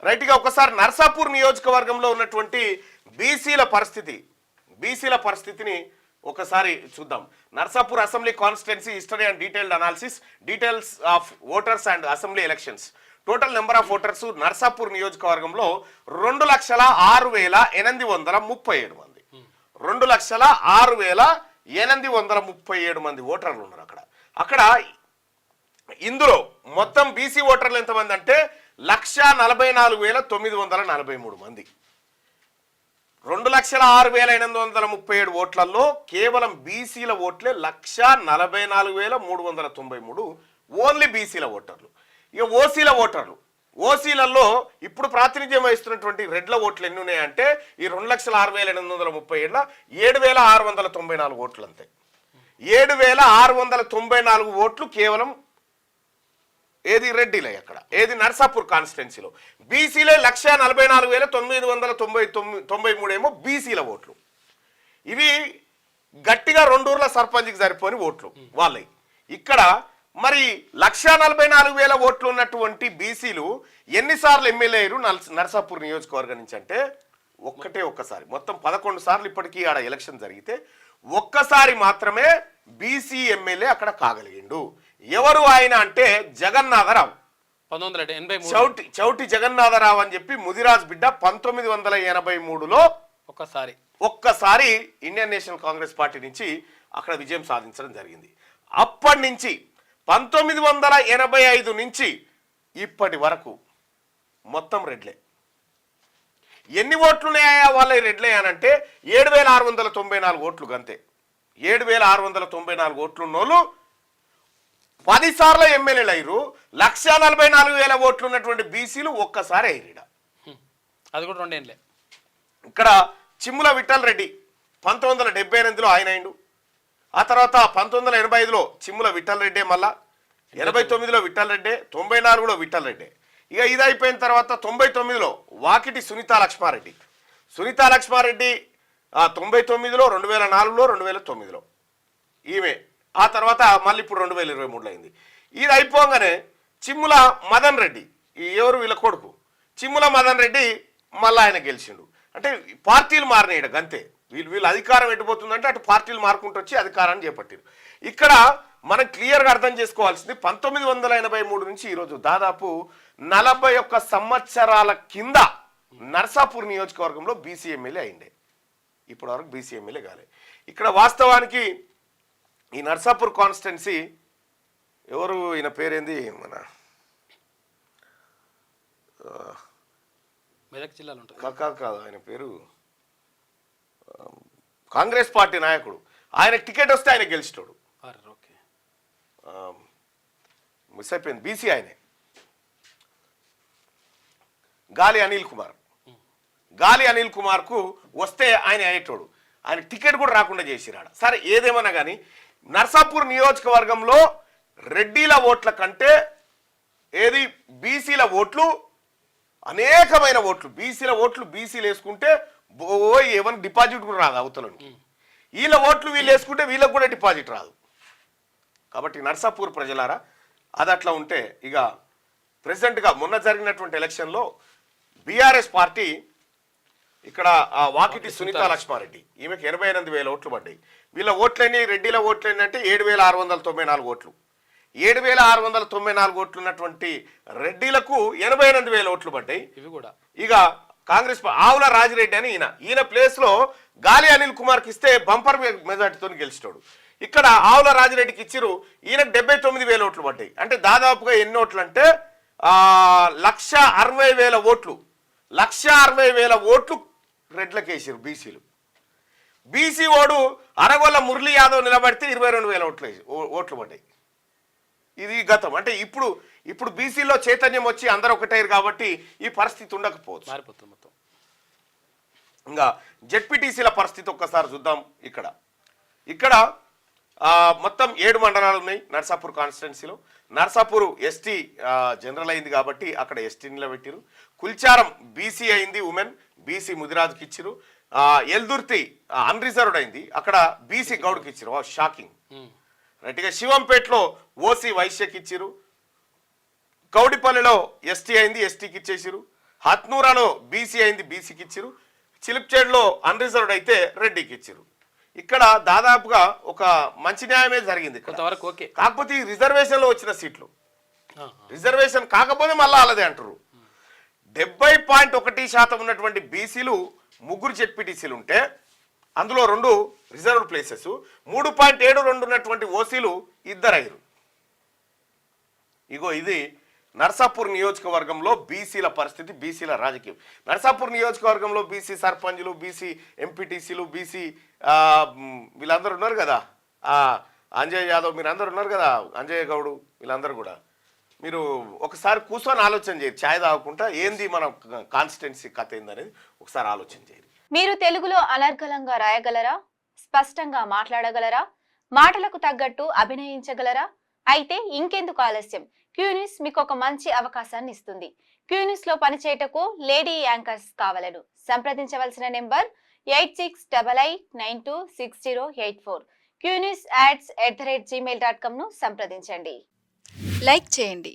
రైట్గా ఒకసారి నర్సాపూర్ నియోజకవర్గంలో ఉన్నటువంటి బీసీల పరిస్థితిని ఒకసారి చూద్దాం. Narsapur assembly constituency history and detailed analysis, details of voters and assembly elections. Total number of voters Narsapur నియోజకవర్గంలో 2,06,837 మంది. 2,06,837 మంది ఓటర్లు ఉన్నారు అక్కడ. ఇందులో మొత్తం బీసీ ఓటర్లు ఎంతమంది అంటే 1,44,943 మంది. 2,06,837 ఓట్లలో కేవలం బీసీల ఓట్లే 1,44,393 ఓన్లీ బీసీల ఓటర్లు. ఇక ఓసీలలో ఇప్పుడు ప్రాతినిధ్యం వహిస్తున్నటువంటి రెడ్ల ఓట్లు ఎన్ని ఉన్నాయంటే ఈ 2,06,837 7,694 ఓట్లు అంతే. 7,694 ఓట్లు కేవలం ఏది రెడ్డిలే, అక్కడ ఏది నర్సాపూర్ కాన్స్టిట్యున్సీలో. బీసీలే 1,44,993 ఏమో బీసీల ఓట్లు. ఇవి గట్టిగా 2 ఊర్ల సర్పంచ్కి సరిపోని ఓట్లు వాళ్ళవి. ఇక్కడ మరి 1,44,000 ఓట్లు ఉన్నటువంటి బీసీలు ఎన్నిసార్లు ఎమ్మెల్యే అయ్యారు నర్సాపూర్ నియోజకవర్గం నుంచి అంటే ఒక్కసారి. మొత్తం 11 సార్లు ఇప్పటికీ ఆడ ఎలక్షన్ జరిగితే ఒక్కసారి మాత్రమే బీసీ ఎమ్మెల్యే అక్కడ కాగలిగిండు. ఎవరు ఆయన అంటే జగన్నాథరావు. 1983 చౌటి జగన్నాథరావు అని చెప్పి ముదిరాజ్ బిడ్డ 1983లో ఒక్కసారి ఇండియన్ నేషనల్ కాంగ్రెస్ పార్టీ నుంచి అక్కడ విజయం సాధించడం జరిగింది. అప్పటి నుంచి 1985 నుంచి ఇప్పటి వరకు మొత్తం రెడ్లే. ఎన్ని ఓట్లున్నాయా వాళ్ళ రెడ్లే అనంటే 7,694 ఓట్లు గంతే. 7,694 ఓట్లున్నోళ్ళు 10 సార్లు ఎమ్మెల్యేలు అయ్యారు. 1,44,000 ఓట్లు ఉన్నటువంటి బీసీలు ఒక్కసారి అయ్యారు. అది కూడా 2 ఏళ్ళే. ఇక్కడ చిమ్ముల విఠల్ రెడ్డి 1978లో ఆయన అయిండు. ఆ తర్వాత 1985లో చిమ్ముల విఠల్ రెడ్డి, మళ్ళా 89లో విఠల్ రెడ్డి, 94లో విఠల్ రెడ్డి. ఇక ఇది అయిపోయిన తర్వాత 99లో వాకిటి సునీతా లక్ష్మారెడ్డి 99లో, 2004లో, 2009లో ఈమె. ఆ తర్వాత మళ్ళీ ఇప్పుడు 2023లో అయింది. ఇది అయిపోగానే చిమ్ముల మదన్ రెడ్డి, ఎవరు వీళ్ళ కొడుకు చిమ్ముల మదన్ రెడ్డి, మళ్ళీ ఆయన గెలిచిండు. అంటే పార్టీలు మారినాయి గంతే. వీళ్ళు అధికారం ఎట్టుపోతుందంటే అటు పార్టీలు మారుకుంటూ వచ్చి అధికారాన్ని చేపట్టారు. ఇక్కడ మనం క్లియర్గా అర్థం చేసుకోవాల్సింది 1983 నుంచి ఈరోజు దాదాపు 41 సంవత్సరాల కింద నర్సాపూర్ నియోజకవర్గంలో బీసీ ఎమ్మెల్యే అయిండే. ఇప్పటి వరకు బీసీ ఎమ్మెల్యే కాలే. ఇక్కడ వాస్తవానికి ఈ నర్సాపూర్ కాన్స్టిట్యున్సీ ఎవరు, ఈయన పేరేంది, మన మెదక్ జిల్లాలో ఉంటుంది కాదు, ఆయన పేరు కాంగ్రెస్ పార్టీ నాయకుడు. ఆయన టికెట్ వస్తే ఆయన గెలిచినాడు. మిస్ అయిపోయింది. బీసీ ఆయనే, గాలి అనిల్ కుమార్కు వస్తే ఆయన అయ్యేటోడు. ఆయన టికెట్ కూడా రాకుండా చేసిరాడ. సరే ఏదేమన్నా కానీ నర్సాపూర్ నియోజకవర్గంలో రెడ్డిల ఓట్ల కంటే ఏది బీసీల ఓట్లు అనేకమైన ఓట్లు. బీసీలు వేసుకుంటే ఏమైనా డిపాజిట్ కూడా రాదు అవతలకి. వీళ్ళ ఓట్లు వీళ్ళు వేసుకుంటే వీళ్ళకి కూడా డిపాజిట్ రాదు. కాబట్టి నర్సాపూర్ ప్రజలారా అది అట్లా ఉంటే, ఇక ప్రెసిడెంట్గా మొన్న జరిగినటువంటి ఎలక్షన్లో బీఆర్ఎస్ పార్టీ ఇక్కడ వాకిటి సునీతా లక్ష్మారెడ్డి, ఈమెకి 88,000 ఓట్లు పడ్డాయి. వీళ్ళ ఓట్లన్నీ రెడ్డిల ఓట్లన్నీ అంటే 7,694 ఓట్లు. 7,694 ఓట్లు ఉన్నటువంటి రెడ్డిలకు 88,000 ఓట్లు పడ్డాయి. ఇక కాంగ్రెస్ ఆవుల రాజిరెడ్డి అని ఈయన ప్లేస్ లో గాలి అనిల్ కుమార్కి ఇస్తే బంపర్ మెజార్టీతో గెలిచినాడు. ఇక్కడ ఆవుల రాజిరెడ్డికి ఇచ్చిరు, ఈయనకు 79,000 ఓట్లు పడ్డాయి. అంటే దాదాపుగా ఎన్ని ఓట్లు అంటే 1,60,000 ఓట్లు. 1,60,000 ఓట్లు రెడ్లకు వేసారు బీసీలు. బీసీ ఓడు అరగొల్ల మురళీ యాదవ్ నిలబడితే 22,000 ఓట్లు పడ్డాయి. ఇది గతం. అంటే ఇప్పుడు బీసీలో చైతన్యం వచ్చి అందరూ ఒకటైరు కాబట్టి ఈ పరిస్థితి ఉండకపోవచ్చు. ఇంకా జెడ్పీటీసీల పరిస్థితి ఒక్కసారి చూద్దాం. ఇక్కడ మొత్తం 7 మండలాలు ఉన్నాయి నర్సాపూర్ కాన్స్టిట్యున్సీలో. నర్సాపూర్ ఎస్టీ జనరల్ అయింది కాబట్టి అక్కడ ఎస్టీ నిలబెట్టిరు. కుల్చారం బీసీ అయింది, ఉమెన్ బీసీ ముదిరాజుకి ఇచ్చిరు. ఎల్దుర్తి అన్రిజర్వ్డ్ అయింది, అక్కడ బీసీ గౌడ్కి ఇచ్చిరు. షాకింగ్. రైట్గా శివంపేటలో ఓసీ వైశ్యకి ఇచ్చిరు. కౌడిపల్లిలో ఎస్టీ అయింది, ఎస్టీకి ఇచ్చేసిరు. హత్నూరాలో బీసీ అయింది, బీసీకి ఇచ్చిరు. చిలిప్చేడ్లో అన్రిజర్వ్డ్ అయితే రెడ్డికి ఇచ్చిరు. ఇక్కడ దాదాపుగా ఒక మంచి న్యాయమే జరిగింది ఇక్కడ. కొంతవరకు ఓకే. కాకపోతే ఈ రిజర్వేషన్లో వచ్చిన సీట్లు రిజర్వేషన్ కాకపోతే మళ్ళీ అలాదే అంటారు. 70.1% ఉన్నటువంటి బీసీలు 3 జెడ్పీటీసీలు ఉంటే అందులో 2 రిజర్వ్డ్ ప్లేసెస్, 3.72 ఉన్నటువంటి ఓసీలు 2 అయ్యారు. ఇగో ఇది నర్సాపూర్ నియోజకవర్గంలో బీసీల పరిస్థితి, బీసీల రాజకీయం. నర్సాపూర్ నియోజకవర్గంలో బీసీ సర్పంచులు, బీసీ ఎంపీటీసీలు, బీసీ వీళ్ళందరూ ఉన్నారు కదా, అంజయ్ యాదవ్ మీరు అందరు ఉన్నారు కదా, అంజయ్ గౌడ్ వీళ్ళందరూ కూడా మీరు ఒకసారి కూర్చొని ఆలోచన చేయరు, ఛాయ్ తాగకుండా ఏంది మన కాన్స్టిట్యున్సీ కథ ఏందనేది ఒకసారి ఆలోచన చేయరు. మీరు తెలుగులో అనర్గళంగా రాయగలరా? స్పష్టంగా మాట్లాడగలరా? మాటలకు తగ్గట్టు అభినయించగలరా? అయితే ఇంకెందుకు ఆలస్యం, క్యూన్యూస్ మీకు ఒక మంచి అవకాశాన్ని ఇస్తుంది. క్యూన్యూస్ లో పనిచేయటకు లేడీ యాంకర్స్ కావాలను సంప్రదించవలసిన నెంబర్ 8688926084. QNewsAds@gmail.com ను సంప్రదించండి. లైక్ చేయండి,